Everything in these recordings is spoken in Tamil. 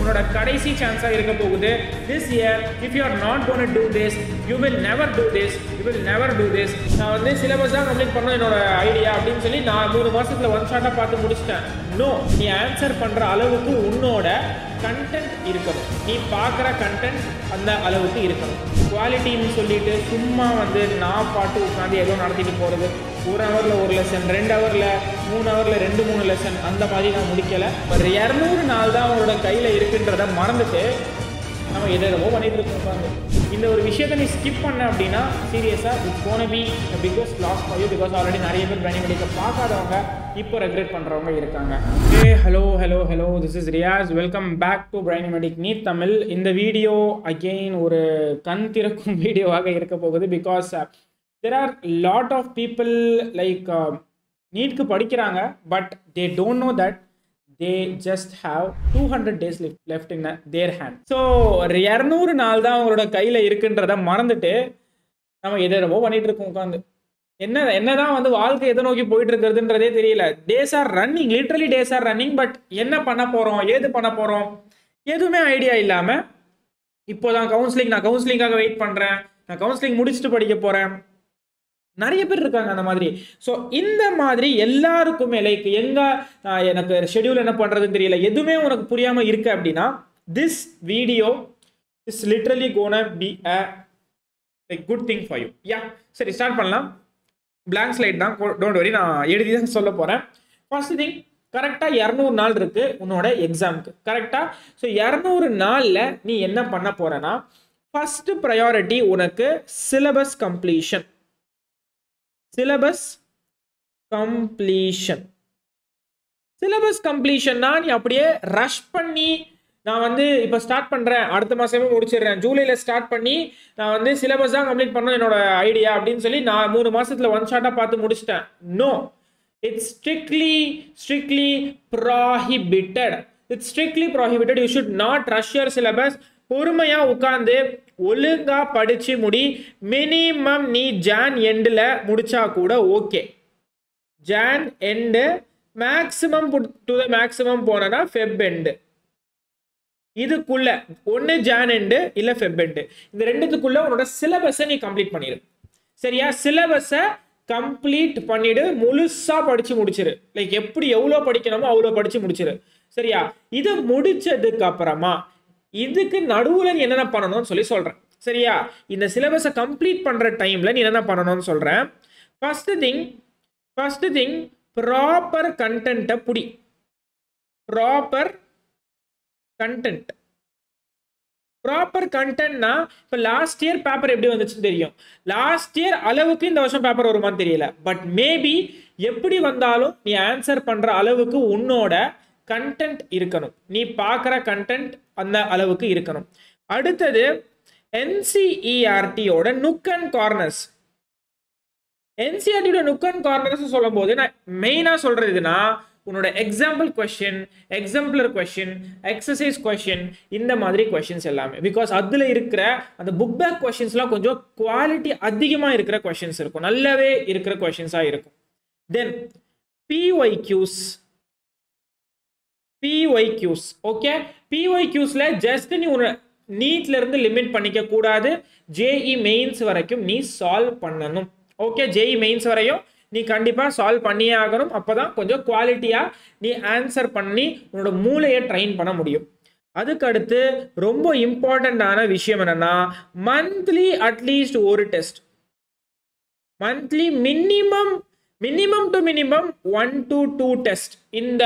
உன்னோட கடைசி சான்ஸா இருக்க போகுது. This year if you are not going to do this, you will never do this, you will never do this. நான் வந்து சிலபஸ் தான் கம்ப்ளீட் பண்ணணும் என்னோட ஐடியா அப்படின்னு சொல்லி நான் 3 மாசத்துல ஒன் ஷாட்டா பார்த்து முடிச்சிட்டேன். நோ, நீ ஆன்சர் பண்ற அளவுக்கு உன்னோட கண்டென்ட் இருக்கணும். நீ பார்க்குற கண்டென்ட் அந்த அளவுக்கு இருக்கணும். குவாலிட்டின்னு சொல்லிட்டு சும்மா வந்து நான் பாட்டு உட்காந்து ஏதோ நடத்திட்டு போகிறது, 1 ஹவரில் 1 லெசன், 2 ஹவரில் 3 ஹவரில் 2-3 லெசன் அந்த மாதிரி நான் முடிக்கலை. ஒரு 200 நாள் தான் அவங்களோட கையில் இருக்குன்றதை மறந்துட்டு நம்ம எதோ பண்ணிட்டு இருக்கோம். இந்த ஒரு விஷயத்தை நீ ஸ்கிப் பண்ண அப்படின்னா சீரியஸாக it's gonna be biggest loss for you. Because already நிறைய பேர் பிரைனி மெடிக்கை பார்க்காதவங்க இப்போ ரெக்ரெட் பண்ணுறவங்க இருக்காங்க. Hello this is Riyas. Welcome back to brainy medic NEET Tamil. இந்த வீடியோ அகெயின் ஒரு கண் திறக்கும் வீடியோவாக இருக்க போகுது. Because there are lot of people like நீட்க்கு படிக்கிறாங்க, but they don't know that they just have 200 days left in their hand. So 200 நாள் தான் அவங்களோட கையில் இருக்குன்றத மறந்துட்டு நம்ம எதோ பண்ணிட்டு இருக்கோம் உட்காந்து. என்னதான் வந்து வாழ்க்கை எதை நோக்கி போயிட்டு இருக்கிறதுன்றதே தெரியல. Days are running, literally days are running. But என்ன பண்ண போகிறோம், ஏது பண்ண போகிறோம், எதுவுமே ஐடியா இல்லாமல் இப்போதான் நான் கவுன்சிலிங்காக வெயிட் பண்ணுறேன், நான் கவுன்சிலிங் முடிச்சுட்டு படிக்க போகிறேன். நிறைய பேர் இருக்காங்க அந்த மாதிரி. ஸோ இந்த மாதிரி எல்லாருக்குமே லைக் எனக்கு ஷெடியூல் என்ன பண்ணுறதுன்னு தெரியல, எதுவுமே உனக்கு புரியாமல் இருக்கு அப்படின்னா this video is literally gonna be a like good thing for you. Yeah, சரி ஸ்டார்ட் பண்ணலாம். பிளாங்க் ஸ்லைட் தான், டோன்ட் வரி, நான் எழுதி தான் சொல்ல போகிறேன். ஃபர்ஸ்ட் திங், கரெக்டாக 200 நாள் இருக்கு உன்னோட எக்ஸாமுக்கு. கரெக்டாக ஸோ 200 நாளில் நீ என்ன பண்ண போறேன்னா, ஃபர்ஸ்ட் ப்ரையாரிட்டி உனக்கு சிலபஸ் கம்ப்ளீஷன். சிலபஸ் கம்ப்ளீஷன்னா நீ அப்படியே ரஷ் பண்ணி நான் வந்து இப்போ ஸ்டார்ட் பண்ணுறேன், அடுத்த மாதமே முடிச்சிடுறேன், ஜூலையில் ஸ்டார்ட் பண்ணி நான் வந்து சிலபஸ் தான் கம்ப்ளீட் பண்ணணும் என்னோட ஐடியா அப்படின்னு சொல்லி நான் 3 மாதத்தில் ஒன் ஷாட்டாக பார்த்து முடிச்சிட்டேன். No, it's strictly prohibited. It's strictly prohibited. You should not rush your syllabus. பொறுமையா உட்கார்ந்து ஒழுங்கா படிச்சு முடி. மினிமம் நீ ஜான் எண்டில் முடிச்சா கூட okay. John end maximum to the maximum போனா ஃபெப் எண்டு. இதுக்குள்ள ஒன்று ஜான் எண்டு இல்லை ஃபெப் எண்டு, இந்த ரெண்டுத்துக்குள்ள உன்னோட சிலபஸை நீ கம்ப்ளீட் பண்ணிடு. சரியா? சிலபஸை கம்ப்ளீட் பண்ணிடு, முழுசா படிச்சு முடிச்சிரு. லைக் எப்படி எவ்வளோ படிக்கணுமோ அவ்வளோ படிச்சு முடிச்சிரு. சரியா? இது முடிச்சதுக்கு அப்புறமா இதுக்கு நடுவில் நீ என்னென்ன பண்ணணும்னு சொல்லி சொல்றேன். சரியா? இந்த சிலபஸை கம்ப்ளீட் பண்ற டைம்ல நீ என்னென்ன பண்ணணும்னு சொல்றேன். ஃபர்ஸ்ட் திங் ப்ராப்பர் கண்டென்ட்டை புடி. ப்ராப்பர் கண்டென்ட்னா இப்போ லாஸ்ட் இயர் பேப்பர் எப்படி வந்துச்சுன்னு தெரியும். லாஸ்ட் இயர் அளவுக்கு இந்த வருஷம் பேப்பர் வருமானு தெரியல. பட் மேபி எப்படி வந்தாலும் நீ ஆன்சர் பண்ற அளவுக்கு உன்னோட கண்டென்ட் இருக்கணும். நீ பார்க்குற கண்டென்ட் அந்த அளவுக்கு இருக்கணும். அடுத்தது என்சிஇஆர்டியோட நுக் அண்ட் கார்னர்ஸ். என்சிஆர்டியோட நுக் அண்ட் கார்னர்ஸ் சொல்லும் போது நான் மெயினாக சொல்றது இதுனா உன்னோட example question, எக்ஸாம்பிளர் question, exercise question, இந்த மாதிரி கொஸ்டின்ஸ் எல்லாமே. பிகாஸ் அதில் இருக்கிற அந்த புக் பேக் கொஸ்டின்ஸ்லாம் கொஞ்சம் குவாலிட்டி அதிகமாக இருக்கிற கொஸ்டின்ஸ் இருக்கும், நல்லாவே இருக்கிற கொஸ்டின்ஸாக இருக்கும். தென் பிஒய்க்யூஸ். ஓகே, பிஒய்க்யூஸ்ல ஜஸ்ட் நீ உன்னை நீட்ல இருந்து லிமிட் பண்ணிக்க கூடாது. ஜேஇ மெயின்ஸ் வரைக்கும் நீ சால்வ் பண்ணணும். ஓகே, ஜேஇ மெயின்ஸ் வரையும் நீ கண்டிப்பா சால்வ் பண்ணியே ஆகணும். அப்பதான் கொஞ்சம் குவாலிட்டியா நீ ஆன்சர் பண்ணி உன்னோட மூளையை ட்ரெயின் பண்ண முடியும். அதுக்கு அடுத்து ரொம்ப இம்பார்ட்டன்டான விஷயம் என்னன்னா, மந்த்லி அட்லீஸ்ட் ஒரு test. Monthly minimum to minimum 1 to 2 test. இந்த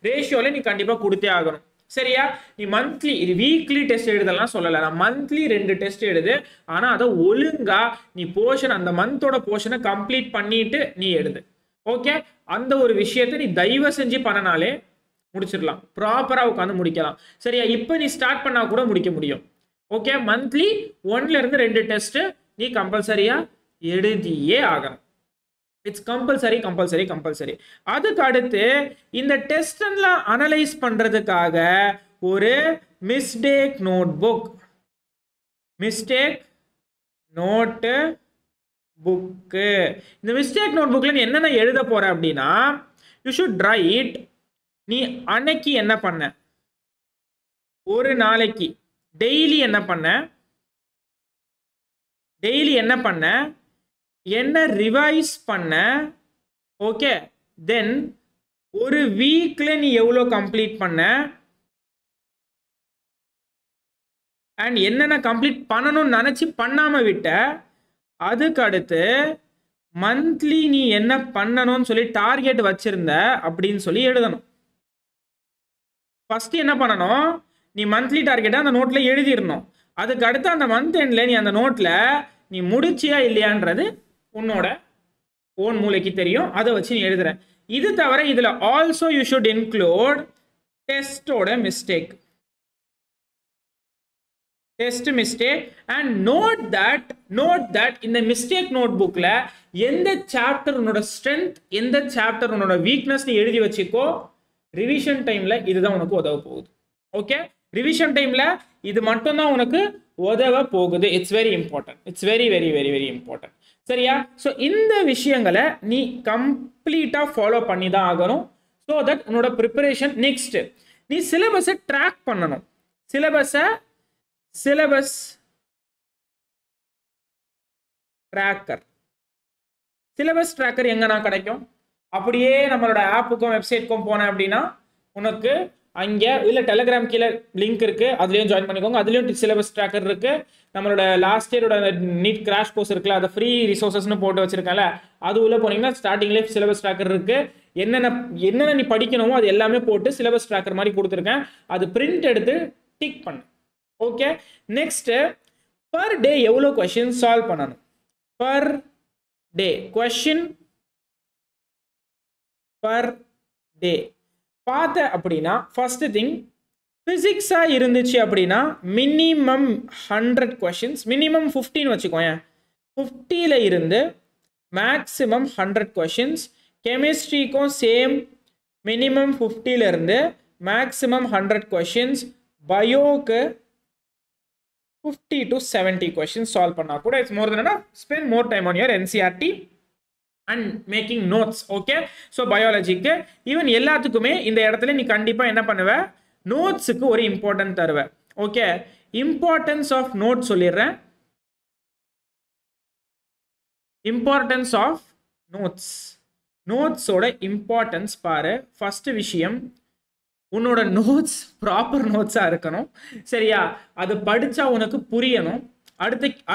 ரேஷியோல நீ கண்டிப்பா கொடுத்தே ஆகணும். சரியா? நீ மந்த்லி வீக்லி டெஸ்ட் எழுதலாம் சொல்லல, நான் மந்த்லி 2 டெஸ்ட் எழுது. ஆனா அதை ஒழுங்கா நீ போர்ஷன், அந்த மந்தோட போர்ஷனை கம்ப்ளீட் பண்ணிட்டு நீ எழுது. ஓகே, அந்த ஒரு விஷயத்தை நீ தயவு செஞ்சு பண்ணனாலே முடிச்சிடலாம், ப்ராப்பரா உட்காந்து முடிக்கலாம். சரியா? இப்போ நீ ஸ்டார்ட் பண்ணா கூட முடிக்க முடியும். ஓகே, மந்த்லி 1 to 2 டெஸ்ட் நீ கம்பல்சரியா எழுதியே ஆகணும். It's compulsory. அதுக்கு அடுத்து இந்த டெஸ்ட் எல்லாம் அனலைஸ் பண்றதுக்காக ஒரு மிஸ்டேக் நோட் புக்கு. இந்த மிஸ்டேக் நோட் புக்ல நீ என்னென்ன எழுத போற அப்படின்னா, யூ ஷுட் ரைட் நீ அன்னைக்கு என்ன பண்ண, ஒரு நாளைக்கு டெய்லி என்ன பண்ண, என்ன ரிவைஸ் பண்ண, ஓகே, தென் ஒரு வீக்ல நீ எவ்வளோ கம்ப்ளீட் பண்ண, அண்ட் என்னென்ன கம்ப்ளீட் பண்ணணும்னு நினச்சி பண்ணாம விட்ட, அதுக்கு அடுத்து மந்த்லி நீ என்ன பண்ணணும்னு சொல்லி டார்கெட் வச்சிருந்த அப்படின்னு சொல்லி எழுதணும். ஃபர்ஸ்ட் என்ன பண்ணணும், நீ மந்த்லி டார்கெட்டை அந்த நோட்டில் எழுதிடணும். அதுக்கு அடுத்து அந்த மந்த் எண்டில் நீ அந்த நோட்டில் நீ முடிச்சியா இல்லையான்றது உன்னோட ஓன் மூளைக்கு தெரியும். அதை வச்சு நீ எழுதுற. இது தவிர இதில் ஆல்சோ யூ ஷுட் இன்க்ளூட் டெஸ்டோட mistake. Test mistake and note that இந்த மிஸ்டேக் நோட் புக்கில் எந்த சாப்டர் உன்னோட ஸ்ட்ரென்த், எந்த சாப்டர் உன்னோட வீக்னஸ் நீ எழுதி வச்சுக்கோ. ரிவிஷன் டைமில் இதுதான் உனக்கு உதவ போகுது. ஓகே, ரிவிஷன் டைமில் இது மட்டும்தான் உனக்கு உதவ போகுது. It's very important. It's very very very very important. சரியா? ஸோ இந்த விஷயங்களை நீ கம்ப்ளீட்டாக ஃபாலோ பண்ணி தான் ஆகணும். ஸோ தட் உன்னோட ப்ரிப்பரேஷன். நெக்ஸ்ட், நீ சிலபஸை ட்ராக் பண்ணணும். சிலபஸ் ட்ராக்கர் எங்கன்னா கிடைக்கும்? அப்படியே நம்மளோட ஆப்புக்கும் வெப்சைட்க்கும் போனேன் அப்படின்னா உனக்கு அங்கே இல்லை டெலிகிராம் கீழே லிங்க் இருக்குது, அதுலேயும் ஜாயின் பண்ணிக்கோங்க. அதுலேயும் சிலபஸ் ட்ராக்கர் இருக்குது. நம்மளோட லாஸ்ட் இயரோட நீட் கிராஷ் கோர்ஸ் இருக்குல்ல, அதை ஃப்ரீ ரிசோர்ஸஸ்னு போட்டு வச்சிருக்கேன்ல, அது உள்ள போனீங்கன்னா ஸ்டார்டிங்லேயே சிலபஸ் ட்ராக்கர் இருக்குது. என்னென்ன நீ படிக்கணுமோ அது எல்லாமே போட்டு சிலபஸ் ட்ராக்கர் மாதிரி கொடுத்துருக்கேன். அது பிரிண்ட் எடுத்து டிக் பண்ணு. ஓகே, நெக்ஸ்ட், பர் டே எவ்வளோ கொஸ்டின் சால்வ் பண்ணணும்? Per day question per day பார்த்த அப்படின்னா ஃபர்ஸ்ட் திங், ஃபிசிக்ஸாக இருந்துச்சு அப்படின்னா மினிமம் 100 கொஸ்டின்ஸ், மினிமம் 15 வச்சுக்கோங்க. 50ல் இருந்து மேக்ஸிமம் 100 கொஸ்டின்ஸ். கெமிஸ்ட்ரிக்கும் சேம், மினிமம் 50ல் இருந்து மேக்ஸிமம் 100 கொஸ்டின்ஸ். பயோக்கு 50 to 70 questions சால்வ் பண்ணா கூட it's more than enough. Spend more time on your NCERT and making notes. Okay, so பயாலஜிக்கு ஈவன் எல்லாத்துக்குமே இந்த இடத்துல நீ கண்டிப்பாக என்ன பண்ணுவ, நோட்ஸுக்கு ஒரு இம்பார்ட்டன்ட் தருவ. ஓகே, இம்பார்ட்டன்ஸ் ஆஃப் நோட்ஸ் சொல்லிடுறேன். இம்பார்ட்டன்ஸ் ஆஃப் நோட்ஸோட இம்பார்ட்டன்ஸ் பாரு. ஃபர்ஸ்ட் விஷயம், உன்னோட நோட்ஸ் ப்ராப்பர் நோட்ஸாக இருக்கணும். சரியா? அது படித்தா உனக்கு புரியணும்.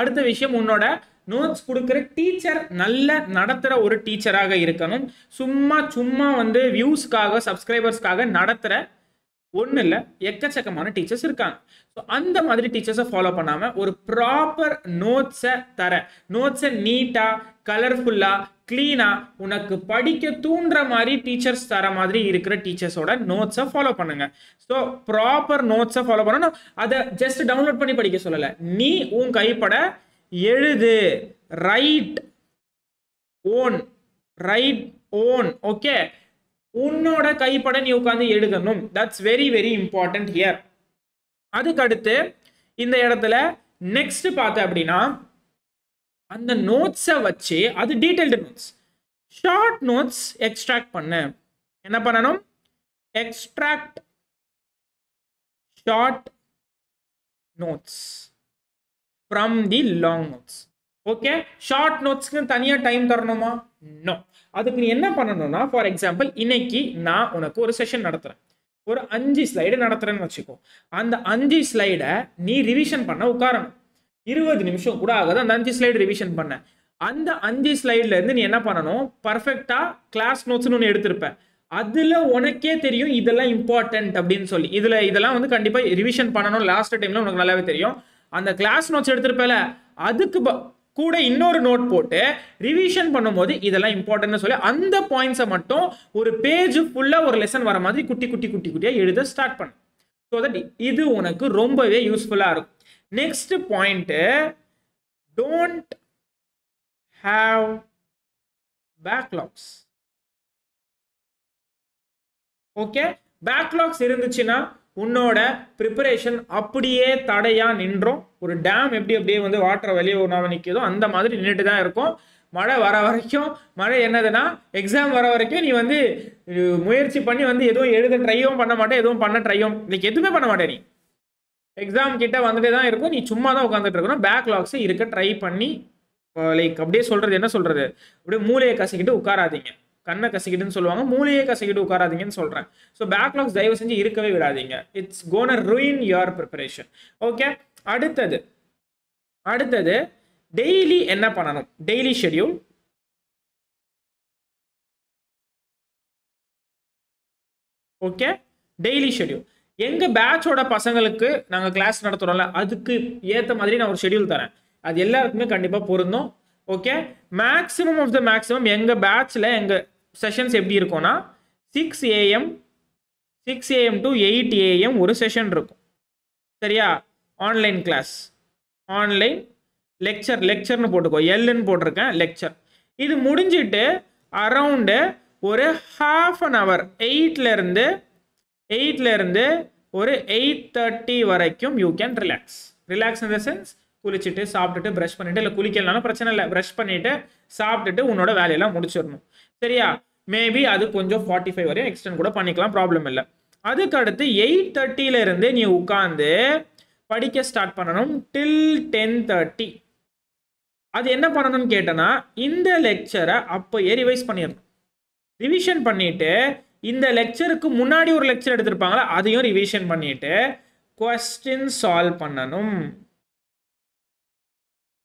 அடுத்த விஷயம், உன்னோட நோட்ஸ் கொடுக்குற டீச்சர் நல்ல நடத்துகிற ஒரு டீச்சராக இருக்கணும். சும்மா வந்து வியூஸ்க்காக, சப்ஸ்கிரைபர்ஸ்க்காக நடத்துகிற ஒன்றும் இல்லை, எக்கச்சக்கமான டீச்சர்ஸ் இருக்காங்க. ஸோ அந்த மாதிரி டீச்சர்ஸை ஃபாலோ பண்ணாமல் ஒரு ப்ராப்பர் நோட்ஸை நீட்டாக, கலர்ஃபுல்லாக, கிளீனாக உனக்கு படிக்க தூண்டுற மாதிரி டீச்சர்ஸ் தர மாதிரி இருக்கிற டீச்சர்ஸோட நோட்ஸை ஃபாலோ பண்ணுங்க. ஸோ ப்ராப்பர் நோட்ஸை ஃபாலோ பண்ணணும். அதை ஜஸ்ட் டவுன்லோட் பண்ணி படிக்க சொல்லலை, நீ உன் கைப்பட எழுது. Right own. ஓகே, உன்னோட கைப்பட நீ உட்காந்து எழுதணும். That's very very important here. அதுக்கு அடுத்து இந்த இடத்துல நெக்ஸ்ட் பார்த்த அப்படின்னா அந்த நோட்ஸை வச்சு, அது detailed notes, short notes extract பண்ணு. என்ன பண்ணணும்? Extract short notes from the long notes. Okay, short நோட்ஸ்க்கு தனியாக டைம் தரணுமா? நோ. அதுக்கு நீ என்ன பண்ணணும்னா, ஃபார் எக்ஸாம்பிள் இன்னைக்கு நான் உனக்கு ஒரு செஷன் நடத்துகிறேன், ஒரு 5 ஸ்லைடு நடத்துகிறேன்னு வச்சுக்கோ. அந்த 5 ஸ்லைடை நீ ரிவிஷன் பண்ண உட்காரணும். 20 நிமிஷம் கூட ஆகாது அந்த 5 ஸ்லைடு ரிவிஷன் பண்ண. அந்த 5 ஸ்லைட்ல இருந்து நீ என்ன பண்ணணும், பர்ஃபெக்டா கிளாஸ் நோட்ஸ்னு ஒன்று எடுத்திருப்ப. அதுல உனக்கே தெரியும் இதெல்லாம் இம்பார்ட்டன்ட் அப்படின்னு சொல்லி. இதெல்லாம் வந்து கண்டிப்பா ரிவிஷன் பண்ணணும். லாஸ்ட் டைம்ல உனக்கு நல்லாவே தெரியும். அந்த கிளாஸ் நோட்ஸ் எடுத்திருப்பல, அதுக்கு கூட இன்னொரு நோட் போட்டு ரிவிஷன் பண்ணும்போது இதெல்லாம் இம்பார்ட்டன்ட்னு சொல்லி அந்த பாயிண்ட்ஸை மட்டும் ஒரு பேஜ் ஃபுல்லா ஒரு லெசன் வர மாதிரி குட்டியா எழுத ஸ்டார்ட் பண்ணு. ஸோ தட் இது உனக்கு ரொம்பவே யூஸ்ஃபுல்லா இருக்கும். Next point, don't have backlogs. Okay, backlogs இருந்துச்சுன்னா உன்னோட ப்ரிப்பரேஷன் அப்படியே தடையா நின்றோம். ஒரு டேம் அப்படியே வந்து வாட்டர் வெளியே நிற்குதோ அந்த மாதிரி நின்றுட்டு தான் இருக்கும். மழை வர வரைக்கும், மழை என்னதுன்னா எக்ஸாம் வர வரைக்கும் நீ வந்து முயற்சி பண்ணி வந்து எதுவும் எழுத ட்ரையும் பண்ண மாட்டேன், எதுவும் பண்ண ட்ரையும் எதுவுமே பண்ண மாட்டேன். நீ எக்ஸாம் கிட்ட வந்துட்டே தான் இருக்கும், நீ சும்மா தான் உட்காந்துட்டு இருக்கணும். பேக்லாக்ஸ் இருக்க ட்ரை பண்ணி லைக் அப்படியே சொல்றது என்ன சொல்றது, அப்படியே மூளையை கசிக்கிட்டு உட்காராதீங்க. கண்ணை கசிக்கிட்டுன்னு சொல்லுவாங்க, மூளையை கசிக்கிட்டு உட்காராதீங்கன்னு சொல்றேன். ஸோ பேக்லாக்ஸ் தயவு செஞ்சு இருக்கவே விடாதீங்க. It's gonna ruin your preparation. Okay, அடுத்தது டெய்லி என்ன பண்ணணும், daily schedule. Okay, daily schedule. எங்க பேட்சோட பசங்களுக்கு நாங்கள் கிளாஸ் நடத்துறோம்ல, அதுக்கு ஏற்ற மாதிரி நான் ஒரு ஷெட்யூல் தரேன். அது எல்லாருக்குமே கண்டிப்பாக பொருந்தும். Okay, maximum of the maximum எங்கள் பேட்சில் எங்கள் செஷன்ஸ் எப்படி இருக்கும்னா 6 AM to 8 AM ஒரு செஷன் இருக்கும். சரியா? ஆன்லைன் கிளாஸ், ஆன்லைன் லெக்சர்னு போட்டுக்கோ, எல்லுன்னு போட்டிருக்கேன், லெக்சர். இது முடிஞ்சிட்டு அரவுண்டு ஒரு ½ an hour 8ல இருந்து ஒரு 8:30 வரைக்கும் you can relax in the sense குளிச்சுட்டு சாப்பிட்டுட்டு ப்ரஷ் பண்ணிட்டு, இல்லை குளிக்கலனாலும் பிரச்சனை இல்லை, ப்ரஷ் பண்ணிட்டு சாப்பிட்டுட்டு உன்னோட வேலையெல்லாம் முடிச்சிடணும். சரியா? மேபி அது கொஞ்சம் 45 வரையும் எக்ஸ்டெண்ட் கூட பண்ணிக்கலாம், ப்ராப்ளம் இல்லை. அதுக்கு அடுத்து 8:30ல இருந்து நீ உட்காந்து படிக்க ஸ்டார்ட் பண்ணணும் டில் 10:30. அது என்ன பண்ணணும்னு கேட்டனா, இந்த லெக்சரை அப்போயே ரிவைஸ் பண்ணிடணும். ரிவிஷன் பண்ணிட்டு இந்த லெக்சருக்கு முன்னாடி ஒரு லெக்சர் எடுத்திருப்பாங்களா, அதையும் ரிவிஷன் பண்ணிட்டு கொஸ்டின் சால்வ் பண்ணணும்.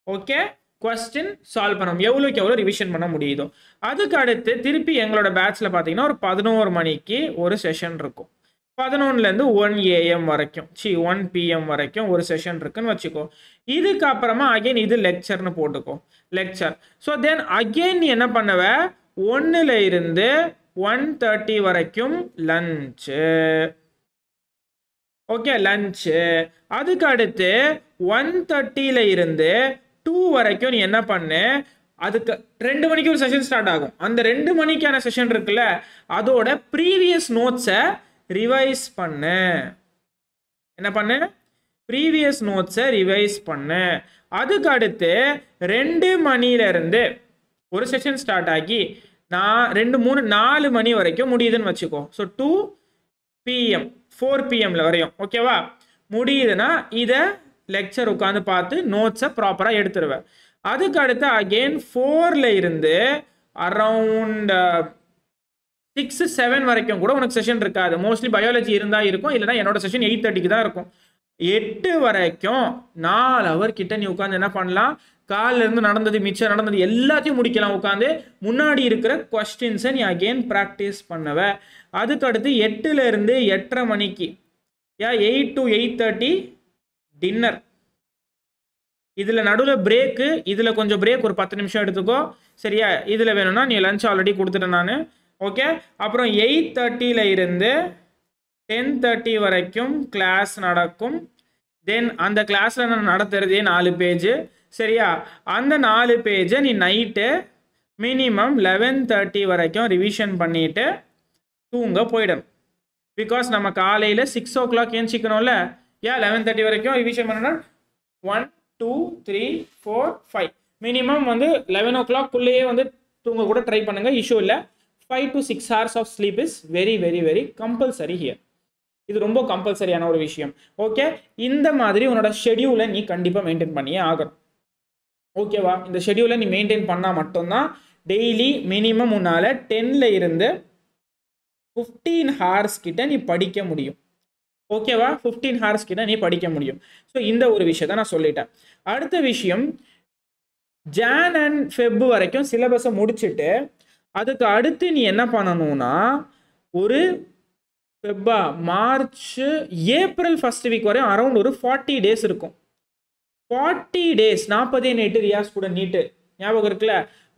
ஓகே, கொஸ்டின் சால்வ் பண்ணணும், எவ்வளோக்கு எவ்வளோ ரிவிஷன் பண்ண முடியுதோ. அதுக்கு அடுத்து திருப்பி எங்களோட பேட்சில் பார்த்தீங்கன்னா ஒரு 11 மணிக்கு ஒரு செஷன் இருக்கும். 11லேருந்து 1 AM வரைக்கும் 1 PM வரைக்கும் ஒரு செஷன் இருக்குன்னு வச்சுக்கோ. இதுக்கப்புறமா அகெயின் இது லெக்சர்னு போட்டுக்கோ, லெக்சர். ஸோ தென் அகெயின் நீ என்ன பண்ணுவ, 1ல இருந்து 1:30 வரைக்கும் லஞ்சு. Okay, lunch. அதுக்கு அடுத்து 1:30ல இருந்து 2 வரைக்கும் நீ என்ன பண்ணு, அதுக்கு 2 மணிக்கு ஒரு செஷன் ஸ்டார்ட் ஆகும். அந்த 2 மணிக்கான செஷன் இருக்குல்ல, அதோட ப்ரீவியஸ் நோட்ஸை ரிவைஸ் பண்ணு. என்ன பண்ணு, ப்ரீவியஸ் நோட்ஸை ரிவைஸ் பண்ணு. அதுக்கு அடுத்து 2 மணிலேருந்து ஒரு செஷன் ஸ்டார்ட் ஆகி 2, 3, 4 மணி வரைக்கும் முடியுதுன்னு வச்சுக்கோ. ஸோ 2 PM 4 PMல வரையும். ஓகேவா? முடியுதுன்னா இதை லெக்சர் உட்காந்து பார்த்து நோட்ஸை ப்ராப்பராக எடுத்துருவேன். அதுக்கு அடுத்து அகெயின் 4ல இருந்து அரவுண்ட் 6, 7 வரைக்கும் கூட உனக்கு செஷன் இருக்காது. மோஸ்ட்லி பயாலஜி இருந்தால் இருக்கும், இல்லைனா என்னோட செஷன் 8:30க்கு தான் இருக்கும். 8 வரைக்கும் 4 hour கிட்ட நீ உட்காந்து என்ன பண்ணலாம், காலில் இருந்து நடந்தது மிச்சம் நடந்தது எல்லாத்தையும் முடிக்கலாம். உட்காந்து முன்னாடி இருக்கிற கொஸ்டின்ஸை நீ அகெயின் ப்ராக்டிஸ் பண்ணுவ. அதுக்கு அடுத்து 8ல இருந்து 8:30 மணிக்கு 8 to 8:30 டின்னர். இதில் நடுவில் பிரேக்கு, இதில் கொஞ்சம் பிரேக் ஒரு 10 நிமிஷம் எடுத்துக்கோ. சரியா? இதில் வேணும்னா நீ லஞ்ச் ஆல்ரெடி கொடுத்துட்டேன் நான். ஓகே, அப்புறம் 8:30ல இருந்து 10:30 வரைக்கும் கிளாஸ் நடக்கும். தென் அந்த கிளாஸில் நான் நடத்துறதே 4 பேஜ். சரியா? அந்த 4 பேஜை நீ நைட்டு மினிமம் 11:30 வரைக்கும் ரிவிஷன் பண்ணிட்டு தூங்க போயிடணும். பிகாஸ் நம்ம காலையில் 6 o'clock ஏஞ்சிக்கணும்ல. 11:30 வரைக்கும் ரிவிஷன் பண்ணனா 1, 2, 3, 4, 5 மினிமம் 11 o'clock தூங்க கூட ட்ரை பண்ணுங்க, இஷ்யூ இல்லை. 5 to 6 hours of sleep is very very very compulsory here. இது ரொம்ப கம்பல்சரியான ஒரு விஷயம். ஓகே, இந்த மாதிரி உன்னோட ஷெடியூலை நீ கண்டிப்பாக மெயின்டைன் பண்ணியே ஆகணும். ஓகேவா? இந்த ஷெடியூலை நீ மெயின்டைன் பண்ணால் மட்டும்தான் டெய்லி மினிமம் உன்னால் 10ல இருந்து 15 hours கிட்ட நீ படிக்க முடியும். ஓகேவா? 15 hours கிட்ட நீ படிக்க முடியும். ஸோ இந்த ஒரு விஷயத்த நான் சொல்லிட்டேன். அடுத்த விஷயம், Jan and Feb வரைக்கும் சிலபஸை முடிச்சுட்டு அதுக்கு அடுத்து நீ என்ன பண்ணணும்னா ஒரு மார்ச் ஏப்ரல் ஃபர்ஸ்ட் வீக் வரையும் அரௌண்ட் ஒரு 40 days இருக்கும். 40 days 40 நைட்டு ரியாஸ் கூட நீட்டு ஞாபகம் இருக்குல்ல,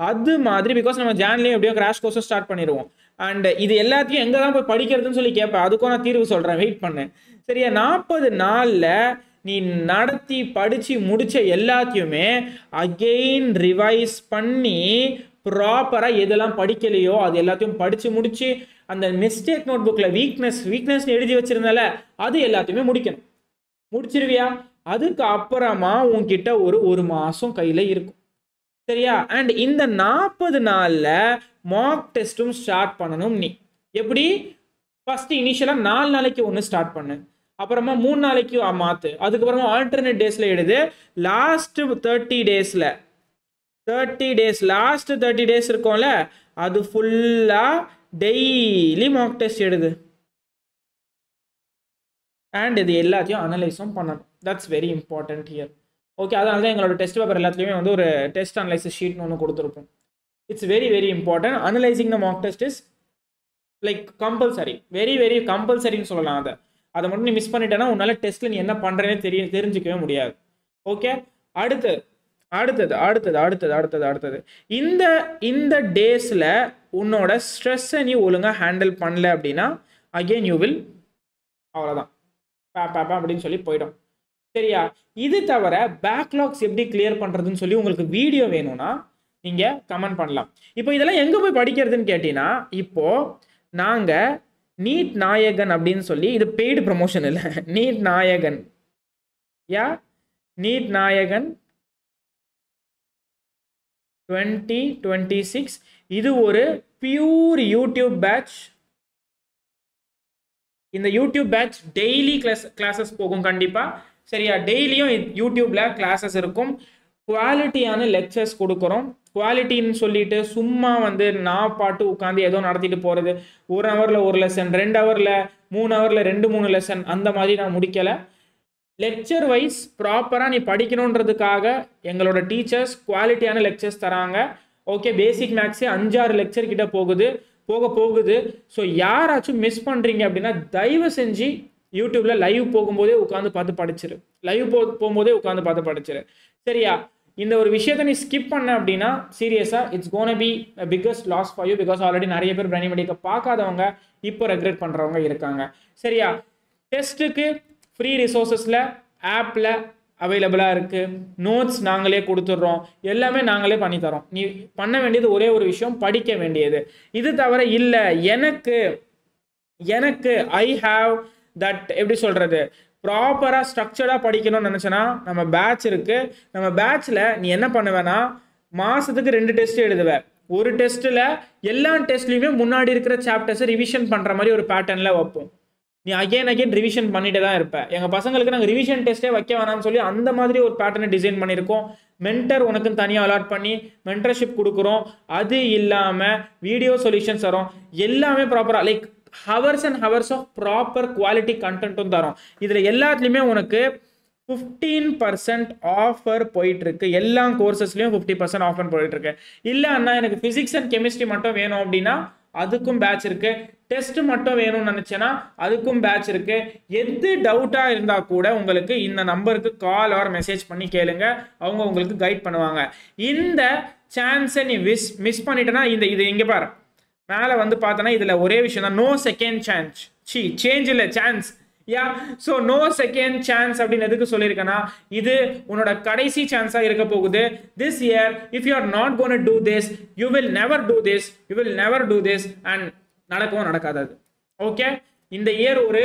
அது மாதிரி. பிகாஸ் நம்ம ஜான்லேயும் எப்படியோ கிராஷ் கோர்ஸை ஸ்டார்ட் பண்ணிடுவோம். அண்ட் இது எல்லாத்தையும் எங்கே தான் போய் படிக்கிறதுன்னு சொல்லி கேட்பேன், அதுக்கும் நான் தீர்வு சொல்கிறேன், வெயிட் பண்ணேன். சரியா? 40 நாளில் நீ நடத்தி படித்து முடித்த எல்லாத்தையுமே அகெயின் ரிவைஸ் பண்ணி ப்ராப்பராக எதெல்லாம் படிக்கலையோ அது எல்லாத்தையும் படித்து முடித்து அந்த மிஸ்டேக் நோட் புக்கில் வீக்னஸ் எழுதி வச்சிருந்தால அது எல்லாத்தையுமே முடிக்கணும். முடிச்சிருவியா? அதுக்கு அப்புறமா உன்கிட்ட ஒரு மாதம் கையில் இருக்கும். சரியா? அண்ட் இந்த 40 நாளில் மார்க் டெஸ்ட்டும் ஸ்டார்ட் பண்ணணும். நீ எப்படி ஃபர்ஸ்ட் இனிஷியலாக 4 நாளைக்கு ஒன்று ஸ்டார்ட் பண்ணு, அப்புறமா 3 நாளைக்கு மாத்து, அதுக்கப்புறமா ஆல்டர்னேட் டேஸ்ல எழுது. லாஸ்ட் 30 டேஸ்ல 30 டேஸ் லாஸ்ட் 30 டேஸ் இருக்கும்ல, அது ஃபுல்லா டெய்லி மார்க் டெஸ்ட் எழுது. அண்ட் இது எல்லாத்தையும் அனலைஸும் பண்ணணும். That's very important here. Okay, அதனால தான் எங்களோட டெஸ்ட் பேப்பர் எல்லாத்துலேயுமே வந்து ஒரு டெஸ்ட் அனலைசிஸ் ஷீட்னு ஒன்று கொடுத்துருப்போம். It's very very important. Analysing the mark test is like compulsory, very very கம்பல்சரின்னு சொல்லலாம். அதை மட்டும் நீ மிஸ் பண்ணிட்டேன்னா உன்னால டெஸ்ட்டில் நீ என்ன பண்ணுறேன்னு தெரிஞ்சிக்கவே முடியாது. ஓகே, அடுத்தது இந்த டேஸில் உன்னோட ஸ்ட்ரெஸ்ஸை நீ ஒழுங்காக ஹேண்டில் பண்ணல அப்படின்னா அகெயின் யூ வில் அவ்வளோதான் அப்படின்னு சொல்லி போயிடும். சரியா? இது தவிர பேக்லாக்ஸ் எப்படி கிளியர் பண்ணுறதுன்னு சொல்லி உங்களுக்கு வீடியோ வேணும்னா நீங்கள் கமெண்ட் பண்ணலாம். இப்போ இதெல்லாம் எங்கே போய் படிக்கிறதுன்னு கேட்டீங்கன்னா, இப்போது நாங்கள் நீட் நாயகன் அப்படின்னு சொல்லி, இது பெய்டு ப்ரமோஷன் இல்லை, நீட் நாயகன் நீட் நாயகன் 2026 இது ஒரு பியூர் யூடியூப் பேட்ச். இந்த யூடியூப் பேட்ச் டெய்லி கிளாஸஸ் போகும் கண்டிப்பாக. சரியா? டெய்லியும் யூடியூப்ல கிளாஸஸ் இருக்கும். குவாலிட்டியான லெக்சர்ஸ் கொடுக்குறோம். குவாலிட்டின்னு சொல்லிட்டு சும்மா வந்து நான் பாட்டு உட்காந்து ஏதோ நடத்திட்டு போகிறது, 1 ஹவரில் 1 லெசன், 2 ஹவரில் 3 ஹவரில் 2-3 லெசன், அந்த மாதிரி நான் முடிக்கலை. லெக்சர் வைஸ் ப்ராப்பராக நீ படிக்கணுன்றதுக்காக எங்களோட டீச்சர்ஸ் குவாலிட்டியான லெக்சர்ஸ் தராங்க. ஓகே, பேசிக் மேக்ஸே 5-6 லெக்சர் கிட்ட போகுது. ஸோ யாராச்சும் மிஸ் பண்ணுறீங்க அப்படின்னா தயவு செஞ்சு யூடியூப்பில் லைவ் போகும்போதே உட்காந்து பார்த்து படிச்சிரு. சரியா? இந்த ஒரு விஷயத்தை நீ ஸ்கிப் பண்ண அப்படின்னா சீரியஸாக it's gonna be biggest loss for you. Because already நிறைய பேர் பிரைனி மெடிக்கை பார்க்காதவங்க இப்போ ரெக்ரெட் பண்ணுறவங்க இருக்காங்க. சரியா? டெஸ்ட்டுக்கு ஃப்ரீ ரிசோர்ஸஸில் ஆப்பில் அவைலபிளாக இருக்குது. நோட்ஸ் நாங்களே கொடுத்துட்றோம். எல்லாமே நாங்களே பண்ணித்தரோம். நீ பண்ண வேண்டியது ஒரே ஒரு விஷயம், படிக்க வேண்டியது. இது தவிர இல்லை எனக்கு ஐ ஹாவ் தட் எப்படி சொல்கிறது, ப்ராப்பராக ஸ்ட்ரக்சர்டாக படிக்கணும்னு நினச்சேன்னா நம்ம பேட்ச் இருக்குது. நம்ம பேட்சில் நீ என்ன பண்ணுவேன்னா மாதத்துக்கு 2 டெஸ்ட் எழுதுவேன். ஒரு டெஸ்ட்டில் எல்லா டெஸ்ட்லையுமே முன்னாடி இருக்கிற சாப்டர்ஸை ரிவிஷன் பண்ணுற மாதிரி ஒரு பேட்டர்னில் வைப்போம். நீ அகைன் ரிவிஷன் பண்ணிட்டு தான் இருப்பேன். எங்கள் பசங்களுக்கு நாங்கள் ரிவிஷன் டெஸ்ட்டே வைக்க வேணாம்னு சொல்லி அந்த மாதிரி ஒரு பேட்டர்னை டிசைன் பண்ணியிருக்கோம். மென்டர் உனக்குன்னு தனியாக அலாட் பண்ணி மென்டர்ஷிப் கொடுக்குறோம். அது இல்லாமல் வீடியோ சொல்யூஷன்ஸ் தரோம். எல்லாமே ப்ராப்பராக like hours and hours of proper quality கண்டென்ட்டும் தரோம். இதில் எல்லாத்துலேயுமே உனக்கு 15% ஆஃபர் போயிட்டுருக்கு. எல்லா கோர்சஸ்லையும் 50% ஆஃபர் போயிட்டுருக்கு. இல்லை அண்ணா எனக்கு ஃபிசிக்ஸ் அண்ட் கெமிஸ்ட்ரி மட்டும் வேணும் அப்படின்னா அதுக்கும் பேட்ச் இருக்கு. டெஸ்ட் மட்டும் வேணும்னு நினைச்சேன்னா அதுக்கும் பேட்ச் இருக்கு. எது டவுட்டா இருந்தா கூட உங்களுக்கு இந்த நம்பருக்கு கால் ஆர் மெசேஜ் பண்ணி கேளுங்க. அவங்க உங்களுக்கு கைட் பண்ணுவாங்க. இந்த சான்ஸை நீ மிஸ் பண்ணிட்டேன்னா இது இங்க பாரு மேலே வந்து பார்த்தோன்னா இதில் ஒரே விஷயம் தான், நோ செகண்ட் சான்ஸ். சேஞ்ச் இல்லை, chance. So no second chance அப்படின்னு எதுக்கு சொல்லியிருக்கேன்னா இது உன்னோட கடைசி சான்ஸாக இருக்க போகுது. This year if you are not gonna do this you will never do this and நடக்கவும் நடக்காது. ஓகே, இந்த இயர் ஒரு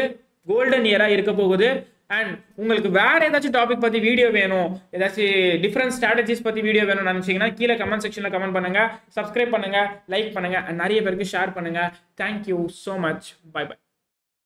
கோல்டன் இயராக இருக்க போகுது. அண்ட் உங்களுக்கு வேற ஏதாச்சும் டாபிக் பற்றி வீடியோ வேணும், ஏதாச்சும் டிஃப்ரெண்ட் ஸ்ட்ராட்டஜிஸ் பற்றி வீடியோ வேணும்னு நினச்சிங்கன்னா கீழே கமெண்ட் செக்ஷனில் கமெண்ட் பண்ணுங்கள், சப்ஸ்கிரைப் பண்ணுங்கள், லைக் பண்ணுங்கள், அண்ட் நிறைய பேருக்கு ஷேர் பண்ணுங்கள். Thank you so much. Bye by.